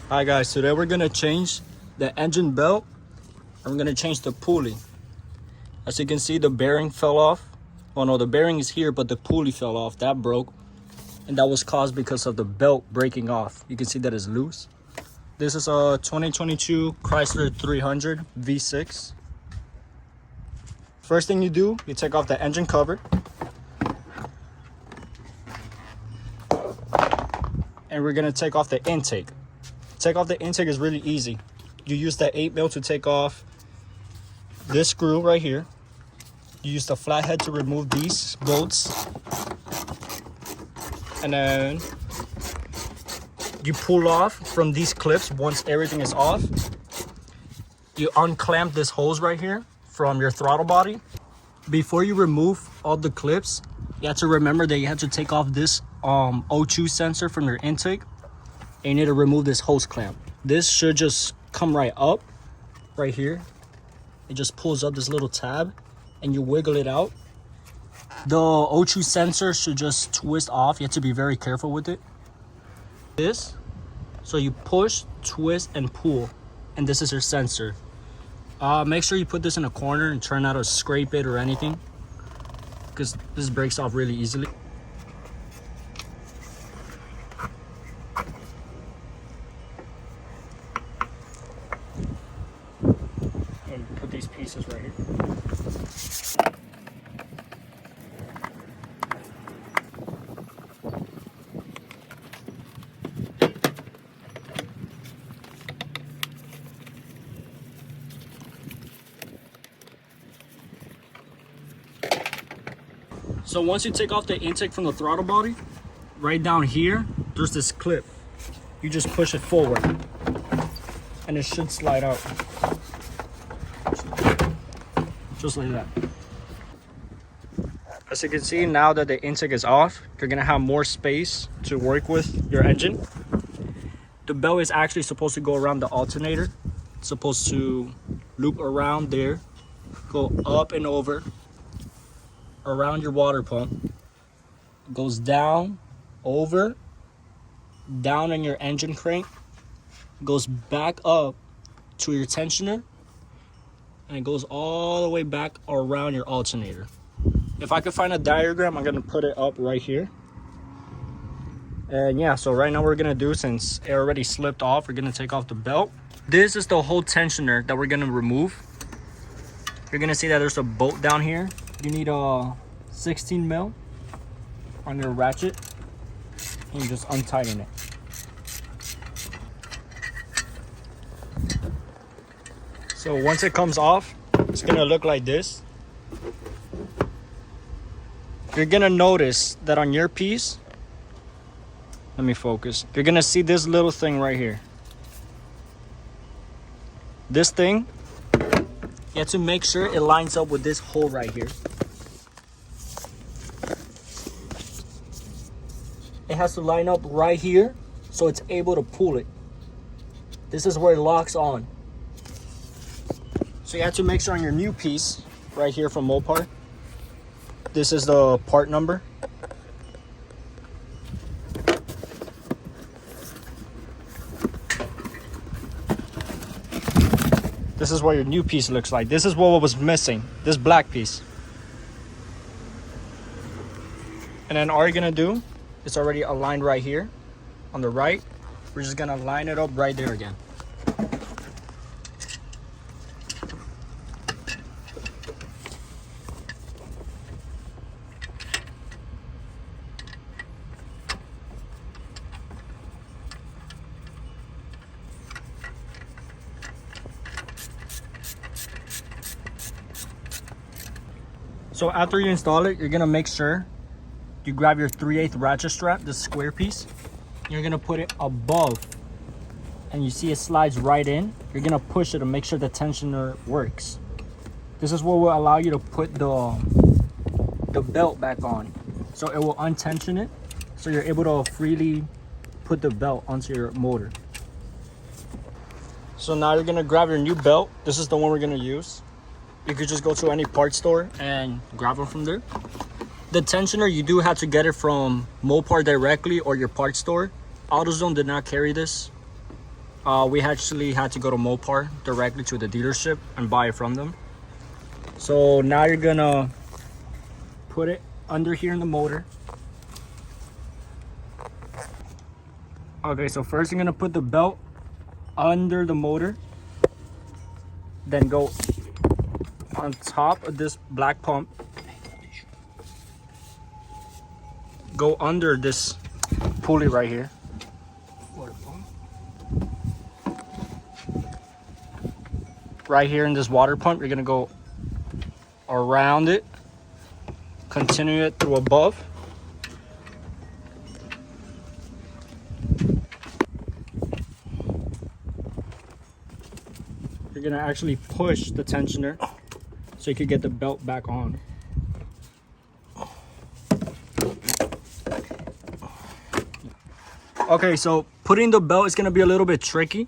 Hi guys, today we're gonna change the engine belt and we're gonna change the pulley. As you can see, the bearing fell off. Oh no, the bearing is here, but the pulley fell off. That broke, and that was caused because of the belt breaking off. You can see that it's loose. This is a 2022 Chrysler 300 V6. First thing you do, you take off the engine cover. And we're gonna take off the intake. Take off the intake is really easy. You use the 8mm to take off this screw right here. You use the flathead to remove these bolts. And then you pull off from these clips once everything is off. You unclamp this hose right here from your throttle body. Before you remove all the clips, you have to remember that you have to take off this O2 sensor from your intake. And you need to remove this hose clamp. This should just come right up, right here. It just pulls up this little tab and you wiggle it out. The O2 sensor should just twist off. You have to be very careful with it. So you push, twist, and pull. And this is your sensor. Make sure you put this in a corner and try not to scrape it or anything, because this breaks off really easily. And put these pieces right here. So once you take off the intake from the throttle body, right down here, there's this clip. You just push it forward and it should slide out. Just like that. As you can see, now that the intake is off, you're gonna have more space to work with your engine. The belt is actually supposed to go around the alternator. It's supposed to loop around there, go up and over, around your water pump, goes down, over, down on your engine crank, goes back up to your tensioner, and it goes all the way back around your alternator. If I could find a diagram, I'm gonna put it up right here. And yeah, so right now we're gonna do, since it already slipped off, we're gonna take off the belt. This is the whole tensioner that we're gonna remove. You're gonna see that there's a bolt down here. You need a 16mm on your ratchet, and you just untighten it. So once it comes off, it's gonna look like this. You're gonna notice that on your piece, let me focus, you're gonna see this little thing right here. This thing, you have to make sure it lines up with this hole right here. It has to line up right here so it's able to pull it. This is where it locks on. So you have to make sure on your new piece right here from Mopar, this is the part number. This is what your new piece looks like. This is what was missing, this black piece. And then all you're gonna do, it's already aligned right here on the right. We're just gonna line it up right there again. So after you install it, you're gonna make sure you grab your 3/8 ratchet strap, this square piece. You're gonna put it above, and you see it slides right in. You're gonna push it to make sure the tensioner works. This is what will allow you to put the belt back on. So it will untension it, so you're able to freely put the belt onto your motor. So now you're gonna grab your new belt. This is the one we're gonna use. You could just go to any parts store and grab them from there. The tensioner, you do have to get it from Mopar directly or your parts store. AutoZone did not carry this. We actually had to go to Mopar directly to the dealership and buy it from them. So now you're gonna put it under here in the motor. Okay, so first you're gonna put the belt under the motor, then go on top of this black pump, go under this pulley right here, right here in this water pump. You're gonna go around it, continue it through above, you're gonna actually push the tensioner so you can get the belt back on. Okay, so putting the belt is gonna be a little bit tricky,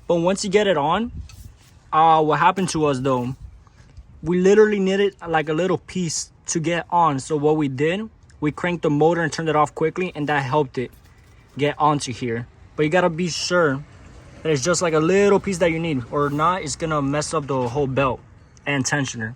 but once you get it on, what happened to us though, we literally needed like a little piece to get on. So what we did, we cranked the motor and turned it off quickly, and that helped it get onto here. But you gotta be sure that it's just like a little piece that you need, or not, it's gonna mess up the whole belt and tensioner.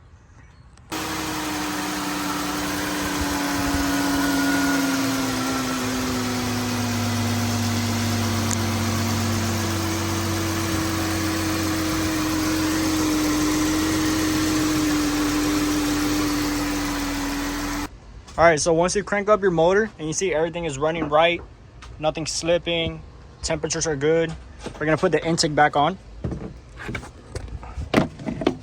All right, so once you crank up your motor and you see everything is running right, nothing's slipping, temperatures are good, we're gonna put the intake back on.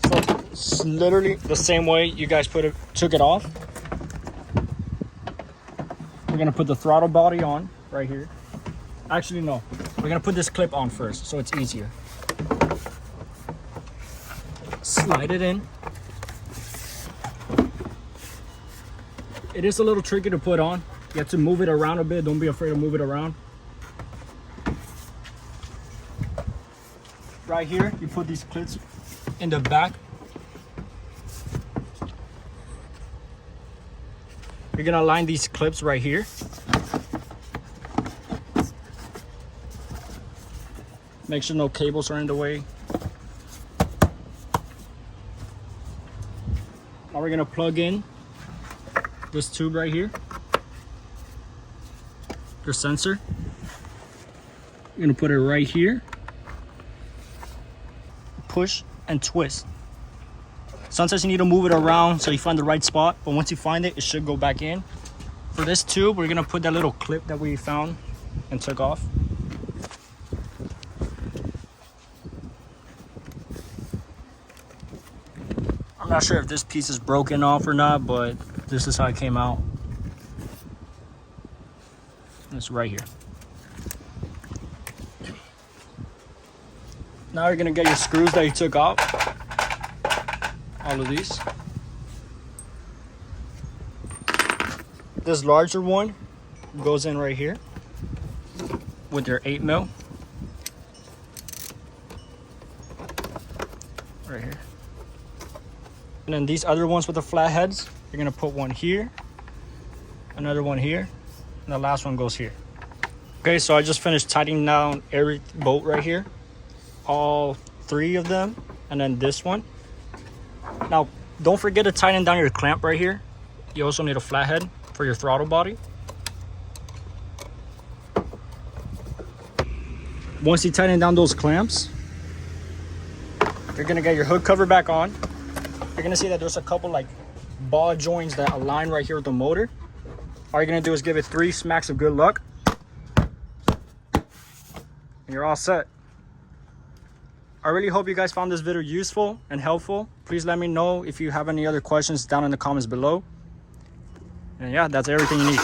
So it's literally the same way you guys took it off. We're gonna put the throttle body on right here. Actually, no, we're gonna put this clip on first so it's easier. Slide it in. It is a little tricky to put on. You have to move it around a bit. Don't be afraid to move it around. Right here, you put these clips in the back. You're gonna align these clips right here. Make sure no cables are in the way. Now we're gonna plug in this tube right here, your sensor. You're gonna put it right here, push and twist. Sometimes you need to move it around so you find the right spot, but once you find it, it should go back in. For this tube, we're gonna put that little clip that we found and took off. I'm not sure if this piece is broken off or not, but this is how it came out. It's right here. Now you're gonna get your screws that you took off. All of these. This larger one goes in right here with your 8mm. Right here. And then these other ones with the flat heads, you're gonna put one here, another one here, and the last one goes here. Okay, so I just finished tightening down every bolt right here, all 3 of them, and then this one. Now, don't forget to tighten down your clamp right here. You also need a flathead for your throttle body. Once you tighten down those clamps, you're gonna get your hood cover back on. You're gonna see that there's a couple like ball joints that align right here with the motor. All you're gonna do is give it 3 smacks of good luck, and you're all set. I really hope you guys found this video useful and helpful. Please let me know if you have any other questions down in the comments below. And yeah, that's everything you need.